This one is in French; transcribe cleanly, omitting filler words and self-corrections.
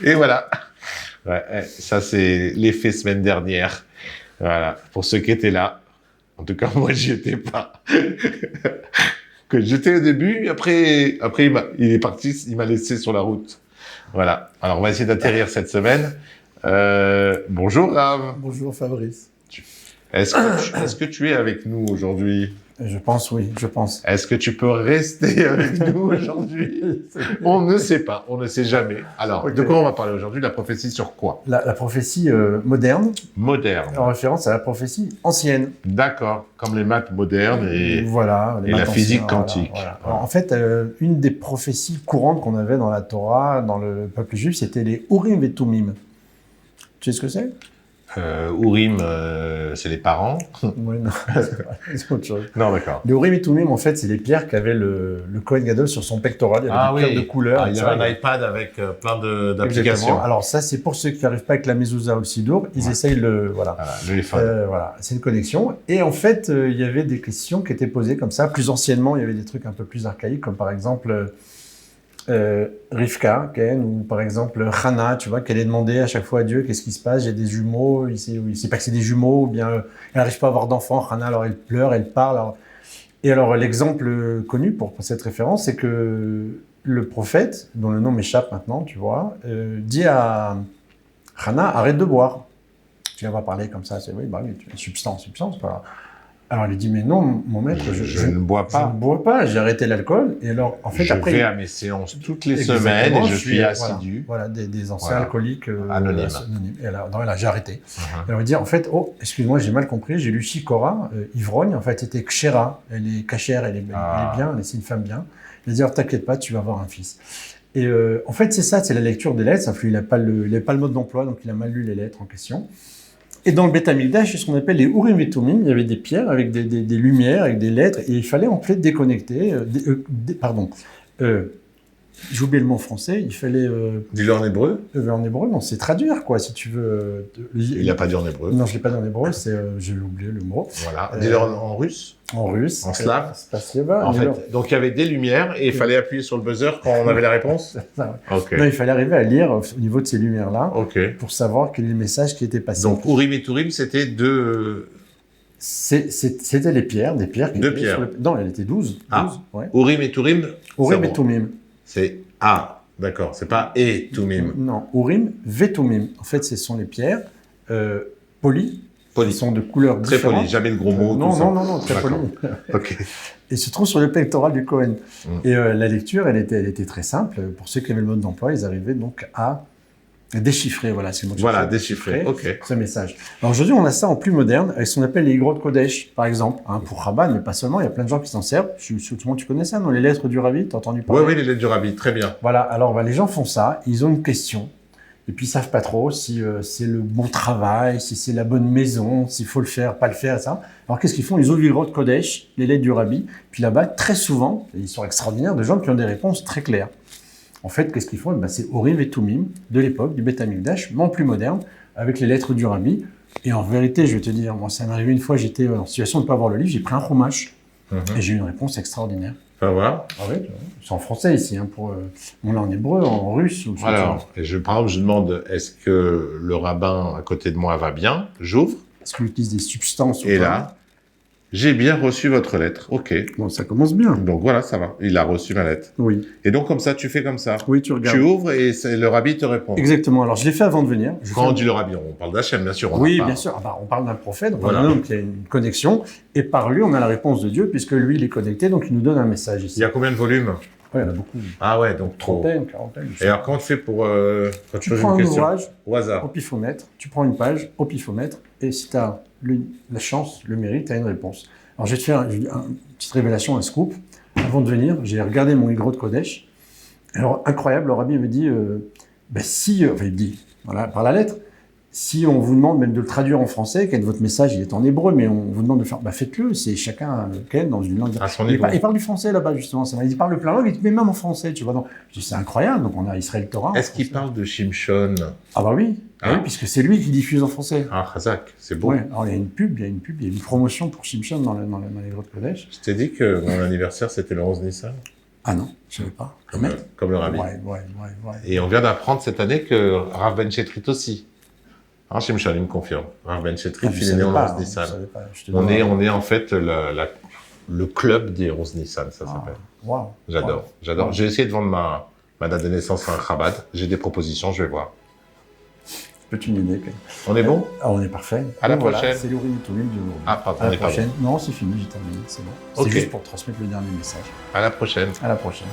Et voilà. Ouais, ça, c'est l'effet semaine dernière. Voilà. Pour ceux qui étaient là. En tout cas, moi, j'y étais pas. Que j'étais au début, après, il est parti, il m'a laissé sur la route. Voilà. Alors, on va essayer d'atterrir cette semaine. Bonjour, Rav. Bonjour, Fabrice. Est-ce que tu es avec nous aujourd'hui? Je pense, oui, je pense. Est-ce que tu peux rester avec nous aujourd'hui? On ne sait pas, on ne sait jamais. Alors, Okay. De quoi on va parler aujourd'hui? La prophétie sur quoi? La prophétie moderne, Moderne. en référence à la prophétie ancienne. D'accord, comme les maths modernes et Voilà, et la physique quantique. Voilà. Alors, en fait, une des prophéties courantes qu'on avait dans la Torah, dans le peuple juif, c'était les Urim et Tumim. Tu sais ce que c'est? Urim, c'est les parents. Oui, non, c'est autre chose. Non, d'accord. Les Urim et Tumim, en fait, c'est les pierres qu'avait le Kohen Gadol sur son pectoral. Il y avait des pierres de couleur. Il y avait un iPad avec plein d'applications. Alors ça, c'est pour ceux qui n'arrivent pas avec la mezouza ou le sidour, ils essayent le téléphone. Voilà, c'est une connexion. Et en fait, il y avait des questions qui étaient posées comme ça. Plus anciennement, il y avait des trucs un peu plus archaïques, comme par exemple Rivka, ou par exemple Hannah, tu vois, qu'elle est demandé à chaque fois à Dieu qu'est-ce qui se passe, j'ai des jumeaux, il sait pas que c'est des jumeaux, ou bien elle n'arrive pas à avoir d'enfants, Hannah, alors elle pleure, elle parle. Et alors l'exemple connu pour cette référence, c'est que le prophète, dont le nom m'échappe maintenant, tu vois, dit à Hannah, arrête de boire. Tu vas pas parler comme ça, c'est oui, substance, voilà. Alors, elle lui dit, mais non, mon maître, je ne bois pas. Je ne bois pas, j'ai arrêté l'alcool. Et alors, en fait, je après. vais à mes séances toutes les semaines et je suis assidu. Voilà, des anciens alcooliques anonymes. Et là, j'ai arrêté. Elle lui dit, en fait, oh, excuse-moi, j'ai mal compris, j'ai lu Shikora, ivrogne, en fait, c'était Kshera, elle est cachère, elle est bien, c'est une femme bien. Elle dit, alors, t'inquiète pas, tu vas avoir un fils. Et en fait, c'est ça, c'est la lecture des lettres, sauf qu'il n'a pas le mode d'emploi, donc il a mal lu les lettres en question. Et dans le Beth Amikdash, c'est ce qu'on appelle les Urim et Tumim. Il y avait des pierres avec des lumières, avec des lettres, et il fallait en fait déconnecter. J'ai oublié le mot français. Il fallait. Dis-le en hébreu. En hébreu, non, c'est traduire quoi, si tu veux. Il n'a pas dit en hébreu. Non, je l'ai pas dit en hébreu. J'ai oublié le mot. Voilà. Dis-le en russe. En russe. En slave. En fait, donc il y avait des lumières et il fallait appuyer sur le buzzer quand on avait la réponse. Ça, ouais. Okay. Non, il fallait arriver à lire au niveau de ces lumières-là pour savoir quel est le message qui était passé. Donc Urim et Turim, c'était deux. C'était les pierres, des pierres. Deux pierres. Non, elle était 12. Ouais. Urim et Turim. Urim et Tumim. C'est d'accord. C'est pas et Tumim. Non, Urim, Vetumim. En fait, ce sont les pierres polies. Ils sont de couleurs différentes. Très polies, jamais le gros mot. Non, très polies. Ok. Et se trouve sur le pectoral du Cohen. Et la lecture, elle était très simple. Pour ceux qui avaient le mode d'emploi, ils arrivaient donc à déchiffrer, c'est le mot déchiffrer, ce message. Alors aujourd'hui, on a ça en plus moderne, avec ce qu'on appelle les Igrot Kodesh, par exemple, pour Rabban, mais pas seulement, il y a plein de gens qui s'en servent. Souvent, tu connais ça, non? Les lettres du Rabbi, t'as entendu parler? Oui, les lettres du Rabbi, très bien. Voilà, alors les gens font ça, ils ont une question, et puis ils savent pas trop si c'est le bon travail, si c'est la bonne maison, s'il faut le faire, pas le faire, ça. Alors qu'est-ce qu'ils font? Ils ouvrent l'Igrot Kodesh, les lettres du Rabbi, puis là-bas, très souvent, ils sont extraordinaires, de gens qui ont des réponses très claires. En fait, qu'est-ce qu'ils font? C'est Urim et Tumim de l'époque, du Beth Amikdash, mais en plus moderne, avec les lettres du Rabbi. Et en vérité, je vais te dire, moi, ça m'est arrivé une fois, j'étais en situation de ne pas avoir le livre, j'ai pris un chumash, et j'ai eu une réponse extraordinaire. Ça va? Ah oui, c'est en français ici, on l'a en hébreu, en russe. Alors, par exemple, je demande, est-ce que le rabbin à côté de moi va bien? J'ouvre. Est-ce qu'il utilise des substances? Et là, j'ai bien reçu votre lettre. Ok. Bon, ça commence bien. Donc voilà, ça va. Il a reçu ma lettre. Oui. Et donc comme ça, tu fais comme ça. Oui, tu regardes. Tu ouvres et le rabbi te répond. Exactement. Alors je l'ai fait avant de venir. Quand on dit le rabbi, on parle d'Hachem, bien sûr. Oui, bien sûr. On parle d'un prophète, on parle d'un homme qui a une connexion. Et par lui, on a la réponse de Dieu, puisque lui, il est connecté, donc il nous donne un message ici. Il y a combien de volumes? Oui, il y en a beaucoup. Ah ouais, donc trop. Quarantaine. Et alors comment tu fais pour... quand tu prends un ouvrage au hasard, au pifomètre, tu prends une page au pifomètre, et si tu as la chance, le mérite, tu as une réponse. Alors, je vais te faire une petite révélation, un scoop. Avant de venir, j'ai regardé mon Igrot Kodesh. Alors, incroyable, le rabbi me dit, il me dit, voilà, par la lettre, si on vous demande même de le traduire en français, quand votre message il est en hébreu, mais on vous demande de faire, faites-le, c'est chacun dans une langue. À son niveau. Il parle du français là-bas, justement. Il parle plein de langues, mais même en français, tu vois. Donc, je dis, c'est incroyable. Donc, on a Israël Torah. Est-ce qu'il parle de Shimshon? Ah bah oui. Hein? Oui, puisque c'est lui qui diffuse en français. Ah, Chazak, c'est beau. Ouais. Alors, il y a une pub, il y a une promotion pour Shimshon dans les grottes Kodesh. Je t'ai dit que mon anniversaire, c'était le 11 Nissan. Ah non, je savais pas. Comme le rabbi. Ouais. Et on vient d'apprendre cette année que Rav Ben Chetrit aussi. Hein, Shimshon, il me confirme. Rav Ben Chetrit, il est né en 11 Nissan. On est en fait le club des 11 Nissan, ça s'appelle. Wow. J'adore. Wow. J'ai essayé de vendre ma date de naissance à un Chabad. J'ai des propositions, je vais voir. Peux-tu m'aider? On est bon? Ah, on est parfait. À la prochaine. C'est l'Urim et Tumim de Ah, pardon, à on la est pas prochaine. Non, c'est fini, j'ai terminé, c'est bon. Ok. C'est juste pour transmettre le dernier message. À la prochaine. À la prochaine.